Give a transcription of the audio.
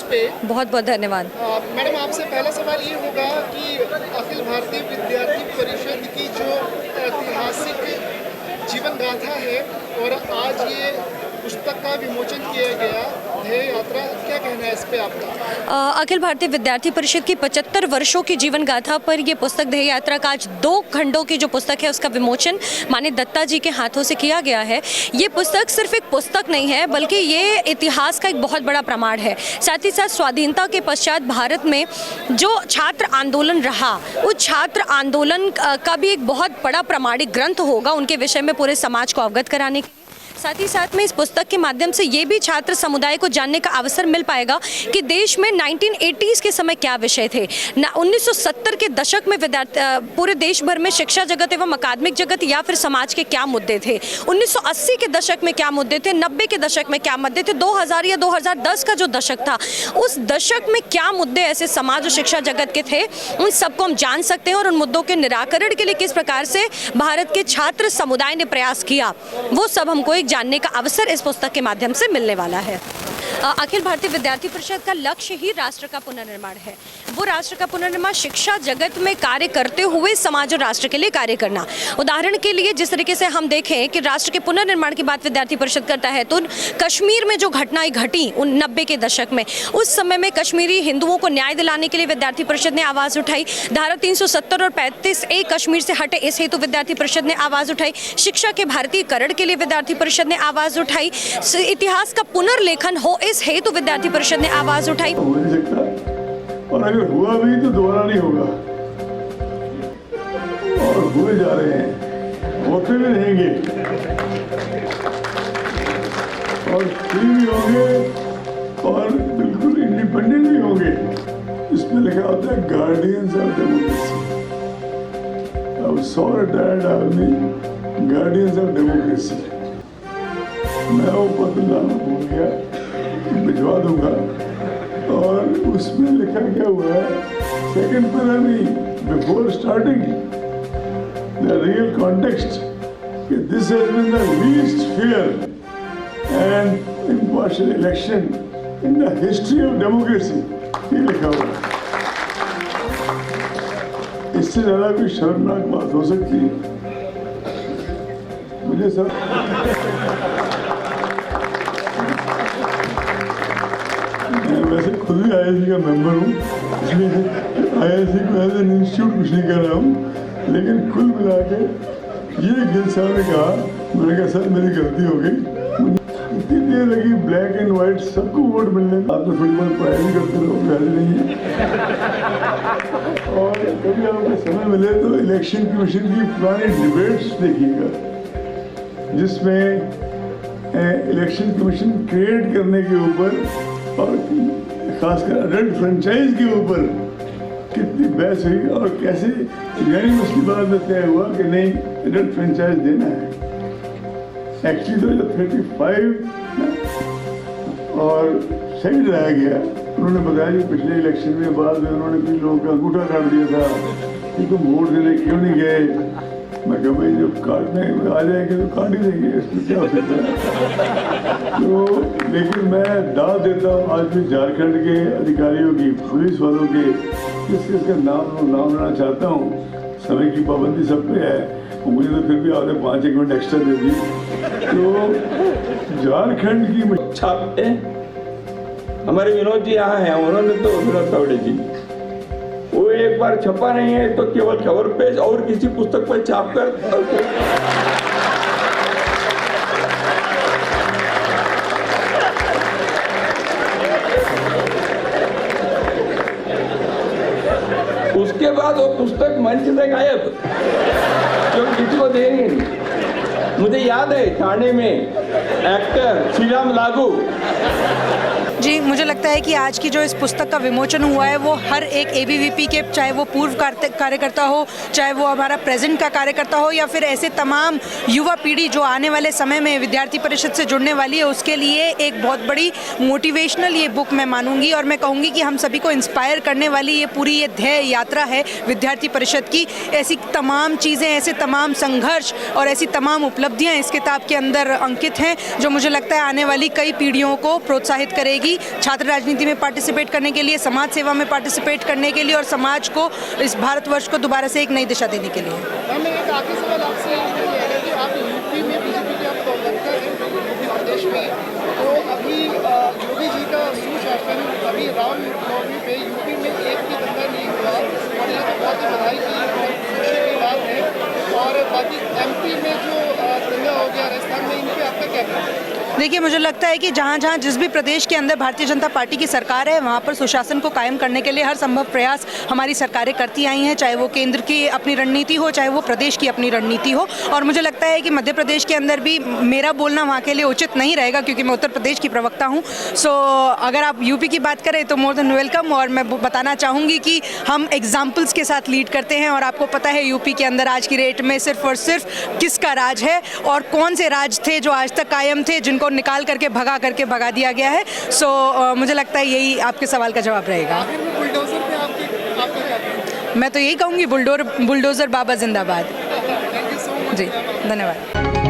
उस पे। बहुत बहुत धन्यवाद। मैडम, आपसे पहला सवाल ये होगा कि अखिल भारतीय विद्यार्थी परिषद की जो ऐतिहासिक जीवन गाथा है और आज ये पुस्तक का विमोचन किया गया ध्येय यात्रा, क्या कहना है इस पे आपका? अखिल भारतीय विद्यार्थी परिषद की 75 वर्षों की जीवन गाथा पर ये पुस्तक ध्येय यात्रा का आज 2 खंडों की जो पुस्तक है उसका विमोचन माननीय दत्ता जी के हाथों से किया गया है। ये पुस्तक सिर्फ एक पुस्तक नहीं है बल्कि ये इतिहास का एक बहुत बड़ा प्रमाण है। साथ ही साथ स्वाधीनता के पश्चात भारत में जो छात्र आंदोलन रहा उस छात्र आंदोलन का भी एक बहुत बड़ा प्रमाणिक ग्रंथ होगा उनके विषय में पूरे समाज को अवगत कराने के लिए। साथ ही साथ में इस पुस्तक के माध्यम से ये भी छात्र समुदाय को जानने का अवसर मिल पाएगा कि देश में 1980s के समय क्या विषय थे, 1970 के दशक में पूरे देश भर में शिक्षा जगत एवं अकादमिक जगत या फिर समाज के क्या मुद्दे थे, 1980 के दशक में क्या मुद्दे थे, 90 के दशक में क्या मुद्दे थे, 2000 या 2010 का जो दशक था उस दशक में क्या मुद्दे ऐसे समाज और शिक्षा जगत के थे, उन सबको हम जान सकते हैं और उन मुद्दों के निराकरण के लिए किस प्रकार से भारत के छात्र समुदाय ने प्रयास किया वो सब हमको एक जानने का अवसर इस पुस्तक के माध्यम से मिलने वाला है। अखिल भारतीय विद्यार्थी परिषद का लक्ष्य ही राष्ट्र का पुनर्निर्माण है। वो राष्ट्र का पुनर्निर्माण शिक्षा जगत में कार्य करते हुए समाज और राष्ट्र के लिए कार्य करना। उदाहरण के लिए जिस तरीके से हम देखें कि राष्ट्र के पुनर्निर्माण की बात विद्यार्थी परिषद करता है तो कश्मीर में जो घटनाएं घटी उन 90 के दशक में, उस समय में कश्मीरी हिंदुओं को न्याय दिलाने के लिए विद्यार्थी परिषद ने आवाज़ उठाई। धारा 370 और 35A कश्मीर से हटे इस हेतु विद्यार्थी परिषद ने आवाज़ उठाई। शिक्षा के भारतीयकरण के लिए विद्यार्थी परिषद ने आवाज़ उठाई। इतिहास का पुनर्लेखन हो इस हेतु विद्यार्थी परिषद ने आवाज उठाई। हो नहीं सकता और अगर हुआ भी तो दोबारा नहीं होगा और हुए जा रहे हैं, होते भी रहेंगे और फ्री भी होंगे और बिल्कुल इंडिपेंडेंट भी होंगे। इसमें लिखा होता है गार्डियंस ऑफ डेमोक्रेसी। अब 100 retired army guardians of democracy. मैं वो पत्र लाना भूल गया, भिजवा दूंगा और उसमें लिखा क्या हुआ है, सेकंड पैरा में before starting the real context कि this has been the least fair and impartial election in the history of democracy, ये लिखा हुआ है। इससे ज्यादा कोई शर्मनाक बात हो सकती है? मुझे सब वैसे खुद भी IISc का मेंबर हूँ, इसलिए IISc को एज एन इंस्टीट्यूट कुछ नहीं कर रहा हूँ, लेकिन कुल मिला के ये गिल साहब ने कहा, मैंने कहा सर मेरी गलती हो गई, इतनी देर लगी ब्लैक एंड वाइट सबको वोट मिलने में। आप तो थोड़ी बहुत पढ़ाई भी करते रहो, वैसे नहीं है और कभी आपको समय मिले तो इलेक्शन कमीशन की पुरानी डिबेट्स देखिएगा जिसमें इलेक्शन कमीशन क्रिएट करने के ऊपर और खासकर अडल्ट फ्रेंचाइज के ऊपर कितनी बहस हुई और कैसे यूनानिमसली बाद में तय हुआ कि नहीं अडल्ट फ्रेंचाइज देना है। एक्चुअली तो जब 35 और सही रह गया, उन्होंने बताया कि पिछले इलेक्शन में बाद में उन्होंने कुछ लोगों का अंगूठा काट दिया था कि तुम वोट देने क्यों नहीं गए। मैं कहा भाई जब काटने आ जाएंगे तो काट ही देंगे, इसमें क्या हो सकता है। तो लेकिन मैं दाद देता हूँ आज भी झारखंड के अधिकारियों की, पुलिस वालों के, किस किस का नाम लेना चाहता हूँ। समय की पाबंदी सब पे है, मुझे तो फिर भी आपने 5-1 मिनट एक्स्ट्रा दे दी। तो झारखंड की छापते हमारे विनोद जी यहाँ हैं, उन्होंने तो विनोद तावड़े जी, वो एक बार छपा नहीं है तो केवल कवर पेज और किसी पुस्तक पर छाप कर उसके बाद वो पुस्तक मंच से गायब, जो किसी को दे नहीं। मुझे याद है थाने में एक्टर श्री राम लागू जी, मुझे लगता है कि आज की जो इस पुस्तक का विमोचन हुआ है वो हर एक ABVP के, चाहे वो पूर्व कार्यकर्ता हो, चाहे वो हमारा प्रेजेंट का कार्यकर्ता हो या फिर ऐसे तमाम युवा पीढ़ी जो आने वाले समय में विद्यार्थी परिषद से जुड़ने वाली है, उसके लिए एक बहुत बड़ी मोटिवेशनल ये बुक मैं मानूंगी और मैं कहूँगी कि हम सभी को इंस्पायर करने वाली ये पूरी ये ध्येय यात्रा है विद्यार्थी परिषद की। ऐसी तमाम चीज़ें, ऐसे तमाम संघर्ष और ऐसी तमाम उपलब्धियाँ इस किताब के अंदर अंकित हैं जो मुझे लगता है आने वाली कई पीढ़ियों को प्रोत्साहित करेगी भी छात्र राजनीति में पार्टिसिपेट करने के लिए, समाज सेवा में पार्टिसिपेट करने के लिए और समाज को, इस भारतवर्ष को दोबारा से एक नई दिशा देने के लिए। हमें एक आखिरी सवाल आपसे ये है कि आप यूपी में बीजेपी के आप वर्कर हैं यूपी प्रदेश में, तो अभी योगी जी का सुशासन, अभी रामनवमी पे यूपी में एक भी दंगा नहीं हुआ और ये तो बहुत ही बधाई की और खुशी की बात है। और बाकी एमपी में जो दंगा हो गया राजस्थान में, इन पर आपका क्या कहना है? देखिए, मुझे लगता है कि जहाँ जहाँ जिस भी प्रदेश के अंदर भारतीय जनता पार्टी की सरकार है, वहाँ पर सुशासन को कायम करने के लिए हर संभव प्रयास हमारी सरकारें करती आई हैं, चाहे वो केंद्र की अपनी रणनीति हो, चाहे वो प्रदेश की अपनी रणनीति हो। और मुझे लगता है कि मध्य प्रदेश के अंदर भी मेरा बोलना वहाँ के लिए उचित नहीं रहेगा, क्योंकि मैं उत्तर प्रदेश की प्रवक्ता हूँ। सो अगर आप यूपी की बात करें तो मोर देन वेलकम। और मैं बताना चाहूँगी कि हम एग्जाम्पल्स के साथ लीड करते हैं, और आपको पता है यूपी के अंदर आज की डेट में सिर्फ और सिर्फ किसका राज है और कौन से राज थे जो आज तक कायम थे, जिनको निकाल करके भगा दिया गया है। सो मुझे लगता है यही आपके सवाल का जवाब रहेगा। आखिर में बुलडोजर पे आपका क्या कहना है? मैं तो यही कहूँगी, बुलडोजर बाबा जिंदाबाद। Thank you so much. जी, धन्यवाद।